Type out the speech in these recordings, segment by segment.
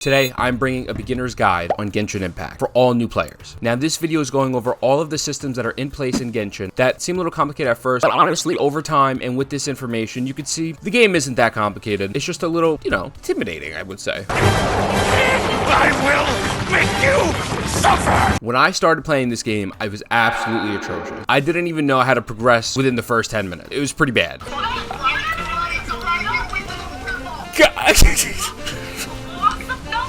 Today, I'm bringing a beginner's guide on Genshin Impact for all new players. Now, this video is going over all of the systems that are in place in Genshin that seem a little complicated at first, but honestly, over time and with this information, you can see the game isn't that complicated. It's just a little, intimidating, I would say. I will make you suffer! When I started playing this game, I was absolutely atrocious. I didn't even know how to progress within the first 10 minutes. It was pretty bad.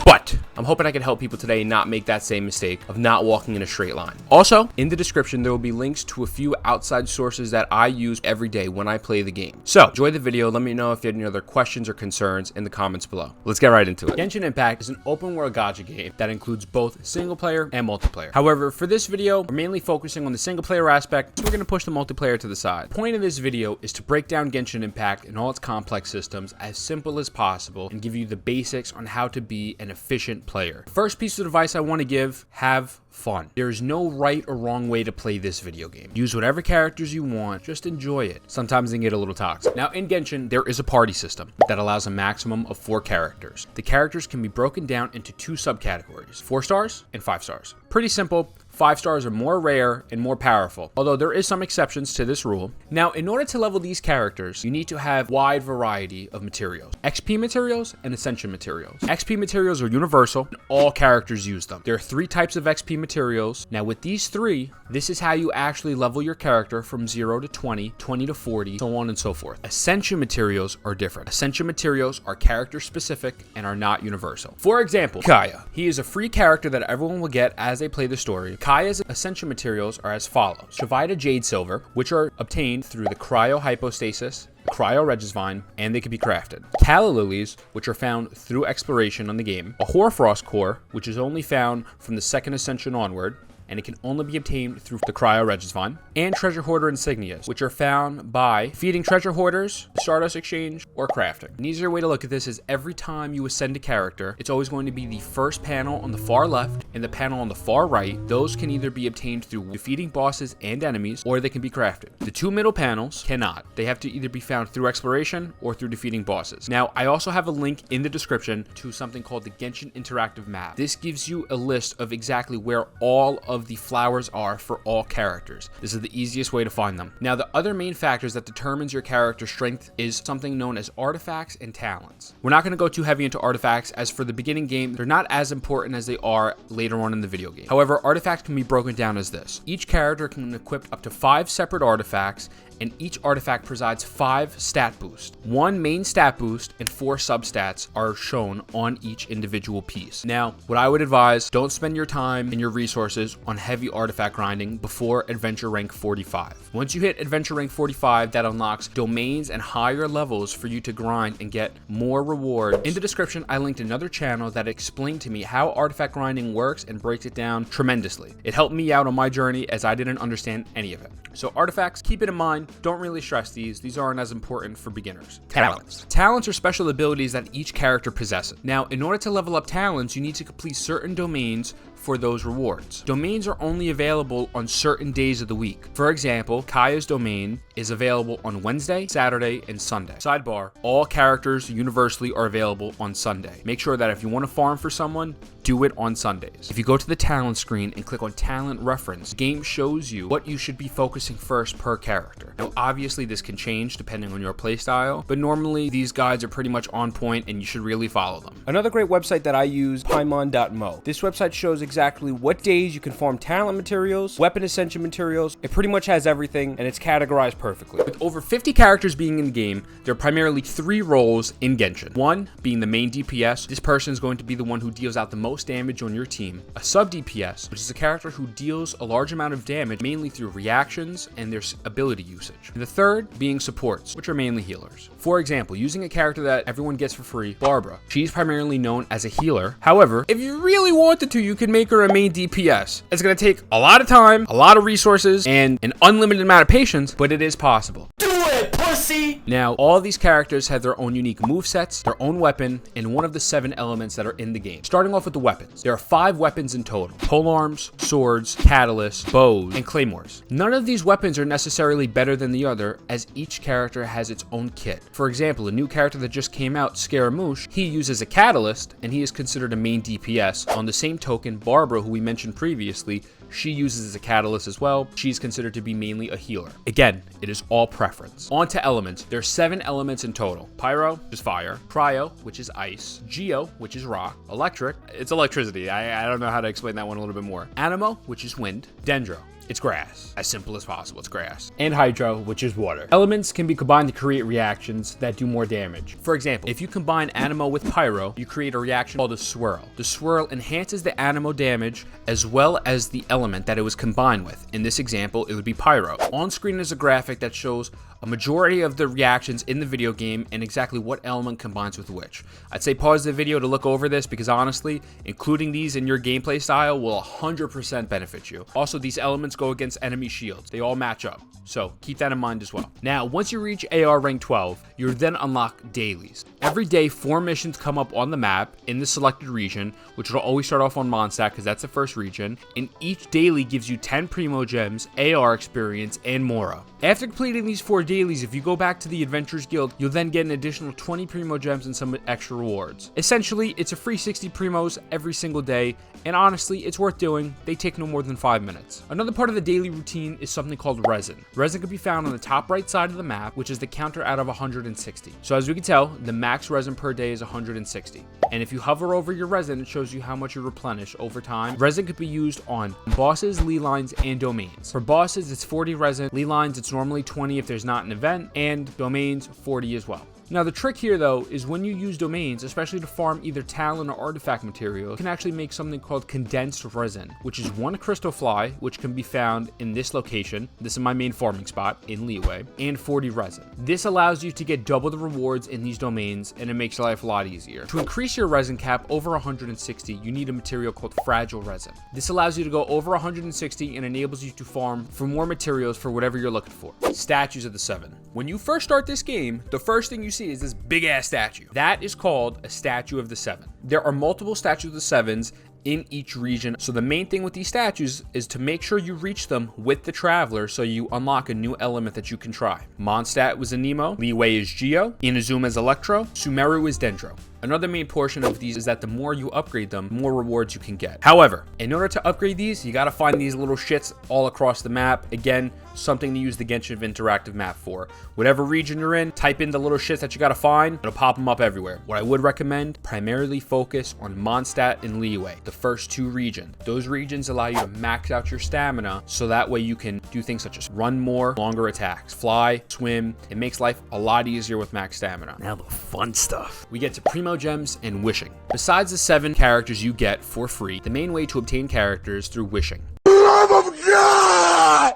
But I'm hoping I can help people today not make that same mistake of not walking in a straight line. Also, in the description, there will be links to a few outside sources that I use every day when I play the game. So, enjoy the video. Let me know if you have any other questions or concerns in the comments below. Let's get right into it. Genshin Impact is an open world gacha game that includes both single player and multiplayer. However, for this video, we're mainly focusing on the single player aspect, so we're going to push the multiplayer to the side. The point of this video is to break down Genshin Impact and all its complex systems as simple as possible and give you the basics on how to be an efficient player. First piece of advice I want to give, have fun. There is no right or wrong way to play this video game. Use whatever characters you want, just enjoy it. Sometimes they get a little toxic. Now in Genshin, there is a party system that allows a maximum of 4 characters. The characters can be broken down into 2 subcategories, 4 stars and 5 stars. Pretty simple. 5 stars are more rare and more powerful, although there is some exceptions to this rule. Now, in order to level these characters, you need to have wide variety of materials. XP materials and Ascension materials. XP materials are universal, and all characters use them. There are 3 types of XP materials. Now, with these 3, this is how you actually level your character from 0 to 20, 20 to 40, so on and so forth. Ascension materials are different. Ascension materials are character specific and are not universal. For example, Kaya. He is a free character that everyone will get as they play the story. Kaya's Ascension materials are as follows. Shavita Jade Silver, which are obtained through the Cryo Hypostasis, Cryo Regisvine, and they can be crafted. Calla Lilies, which are found through exploration on the game. A Hoarfrost Core, which is only found from the 2nd Ascension onward, and it can only be obtained through the Cryo Regisvine, and Treasure Hoarder Insignias, which are found by feeding Treasure Hoarders, Stardust Exchange, or crafting. An easier way to look at this is every time you ascend a character, it's always going to be the first panel on the far left and the panel on the far right. Those can either be obtained through defeating bosses and enemies, or they can be crafted. The 2 middle panels cannot. They have to either be found through exploration or through defeating bosses. Now, I also have a link in the description to something called the Genshin Interactive Map. This gives you a list of exactly where all of the flowers are for all characters. This is the easiest way to find them. Now, the other main factors that determines your character's strength is something known as artifacts and talents. We're not going to go too heavy into artifacts, as for the beginning game, they're not as important as they are later on in the video game. However, artifacts can be broken down as this. Each character can equip up to 5 separate artifacts, and each artifact provides 5 stat boosts. 1 main stat boost and 4 substats are shown on each individual piece. Now, what I would advise, don't spend your time and your resources on heavy artifact grinding before adventure rank 45. Once you hit adventure rank 45, that unlocks domains and higher levels for you to grind and get more reward. In the description, I linked another channel that explained to me how artifact grinding works and breaks it down tremendously. It helped me out on my journey as I didn't understand any of it. So artifacts, keep it in mind. Don't really stress these. These aren't as important for beginners. Talents. Talents are special abilities that each character possesses. Now, in order to level up talents, you need to complete certain domains for those rewards. Domains are only available on certain days of the week. For example, Kaya's domain is available on Wednesday, Saturday, and Sunday. Sidebar, all characters universally are available on Sunday. Make sure that if you want to farm for someone, do it on Sundays. If you go to the talent screen and click on talent reference, the game shows you what you should be focusing first per character. Now, obviously this can change depending on your playstyle, but normally these guides are pretty much on point and you should really follow them. Another great website that I use, Paimon.mo. This website shows exactly what days you can farm talent materials, weapon ascension materials. It pretty much has everything, and it's categorized perfectly. With over 50 characters being in the game, there are primarily 3 roles in Genshin. 1 being the main DPS. This person is going to be the one who deals out the most damage on your team. A sub DPS, which is a character who deals a large amount of damage mainly through reactions and their ability usage. And the 3rd being supports, which are mainly healers. For example, using a character that everyone gets for free, Barbara. She's primarily known as a healer. However, if you really wanted to, you could make her a main DPS. It's going to take a lot of time, a lot of resources, and an unlimited amount of patience, but it is possible. Do it, pussy! pussy! Now, all of these characters have their own unique movesets, their own weapon, and one of the 7 elements that are in the game. Starting off with the weapons. There are 5 weapons in total. Polearms, swords, catalysts, bows, and claymores. None of these weapons are necessarily better than the other, as each character has its own kit. For example, a new character that just came out, Scaramouche, he uses a catalyst, and he is considered a main DPS. On the same token, Barbara, who we mentioned previously, she uses a catalyst as well. She's considered to be mainly a healer. Again, it is all preference. On to elements. There's 7 elements in total. Pyro, which is fire. Cryo, which is ice. Geo, which is rock. Electric, it's electricity. I don't know how to explain that one a little bit more. Anemo, which is wind. Dendro, it's grass. As simple as possible, it's grass. And hydro, which is water. Elements can be combined to create reactions that do more damage. For example, if you combine Anemo with Pyro, you create a reaction called a swirl. The swirl enhances the Anemo damage as well as the element that it was combined with. In this example, it would be Pyro. On screen is a graphic that shows a majority of the reactions in the video game and exactly what element combines with which. I'd say pause the video to look over this because honestly, including these in your gameplay style will 100% benefit you. Also, these elements go against enemy shields. They all match up, so keep that in mind as well. Now, once you reach AR rank 12, you then unlock dailies. Every day, 4 missions come up on the map in the selected region, which will always start off on Mondstadt because that's the first region, and each daily gives you 10 Primo gems, AR experience, and Mora. After completing these 4 dailies, if you go back to the Adventurers Guild, you'll then get an additional 20 Primo gems and some extra rewards. Essentially, it's a free 60 Primos every single day, and honestly, it's worth doing. They take no more than 5 minutes. Another part of the daily routine is something called Resin. Resin can be found on the top right side of the map, which is the counter out of 160. So as we can tell, the max Resin per day is 160. And if you hover over your Resin, it shows you how much you replenish over time. Resin could be used on bosses, ley lines, and domains. For bosses, it's 40 Resin. Ley lines, it's normally 20 if there's not an event, and domains 40 as well. Now the trick here though is when you use domains, especially to farm either talent or artifact material, you can actually make something called condensed resin, which is 1 crystal fly, which can be found in this location. This is my main farming spot in Leeway, and 40 resin. This allows you to get double the rewards in these domains, and it makes your life a lot easier. To increase your resin cap over 160, you need a material called fragile resin. This allows you to go over 160 and enables you to farm for more materials for whatever you're looking for. Statues of the 7. When you first start this game, the first thing you see is this big ass statue. That is called a statue of the 7. There are multiple statues of the 7s in each region. So the main thing with these statues is to make sure you reach them with the traveler so you unlock a new element that you can try. Mondstadt was Anemo, Leeway is Geo, Inazuma is Electro, Sumeru is Dendro. Another main portion of these is that the more you upgrade them, the more rewards you can get. However, in order to upgrade these, you gotta find these little shits all across the map. Again, something to use the Genshin interactive map for. Whatever region you're in, type in the little shits that you gotta find, it'll pop them up everywhere. What I would recommend, primarily focus on Mondstadt and Leeway, the first 2 regions. Those regions allow you to max out your stamina, so that way you can do things such as run more, longer attacks, fly, swim. It makes life a lot easier with max stamina. Now the fun stuff. We get to Primo gems and wishing. Besides the 7 characters you get for free, the main way to obtain characters through wishing. Love of God!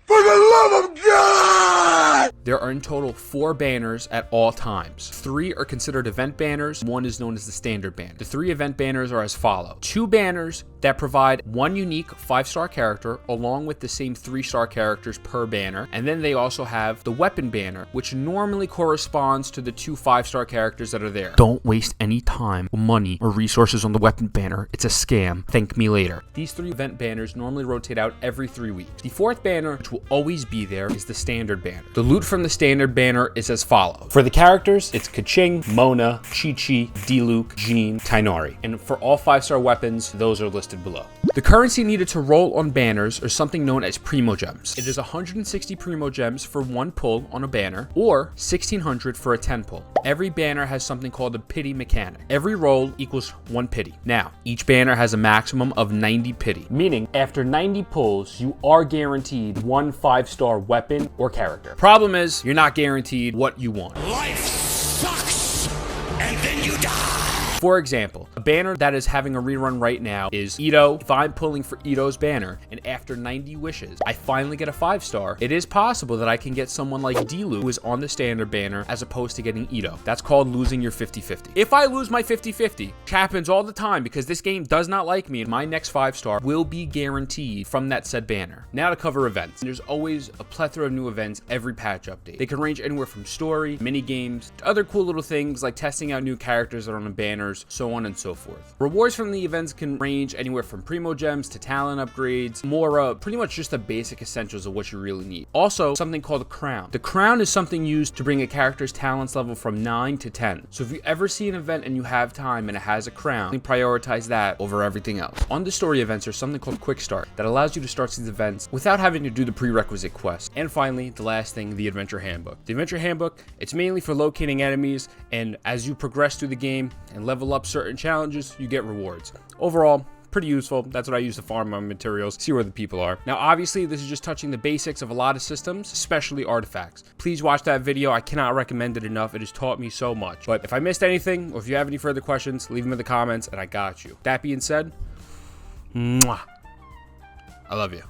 For the love of God! There are in total 4 banners at all times. 3 are considered event banners. 1 is known as the standard banner. The 3 event banners are as follows. 2 banners that provide 1 unique 5-star character along with the same 3-star characters per banner. And then they also have the weapon banner, which normally corresponds to the 2 5-star characters that are there. Don't waste any time, money, or resources on the weapon banner. It's a scam. Thank me later. These 3 event banners normally rotate out every 3 weeks. The 4th banner, which will always be there, is the standard banner. The loot from the standard banner is as follows. For the characters, it's Kaching, Mona, Chi-Chi, Diluc, Jean, Tainari. And for all 5-star weapons, those are listed below. The currency needed to roll on banners are something known as Primo gems. It is 160 Primo gems for 1 pull on a banner, or 1600 for a 10 pull. Every banner has something called a pity mechanic. Every roll equals 1 pity. Now, each banner has a maximum of 90 pity, meaning after 90 pulls, you are guaranteed 1 5-star weapon or character. Problem is, you're not guaranteed what you want. Life sucks, and then you die. For example, a banner that is having a rerun right now is Ito. If I'm pulling for Ito's banner, and after 90 wishes, I finally get a 5-star, it is possible that I can get someone like Dilu, who is on the standard banner, as opposed to getting Ito. That's called losing your 50-50. If I lose my 50-50, which happens all the time because this game does not like me, my next 5-star will be guaranteed from that said banner. Now to cover events. There's always a plethora of new events every patch update. They can range anywhere from story, mini games, to other cool little things like testing out new characters that are on the banners, so on and so forth. Rewards from the events can range anywhere from Primo gems to talent upgrades, more pretty much just the basic essentials of what you really need. Also, something called a crown. The crown is something used to bring a character's talents level from 9 to 10. So if you ever see an event and you have time and it has a crown, prioritize that over everything else. On the story events, there's something called Quick Start that allows you to start these events without having to do the prerequisite quests. And finally, the last thing, the Adventure Handbook. The Adventure Handbook, it's mainly for locating enemies, and as you progress through the game and level up certain challenges, you get rewards. Overall, pretty useful. That's what I use to farm my materials, see where the people are. Now, obviously, this is just touching the basics of a lot of systems, especially artifacts. Please watch that video. I cannot recommend it enough. It has taught me so much. But if I missed anything, or if you have any further questions, leave them in the comments, and I got you. That being said, mwah, I love you.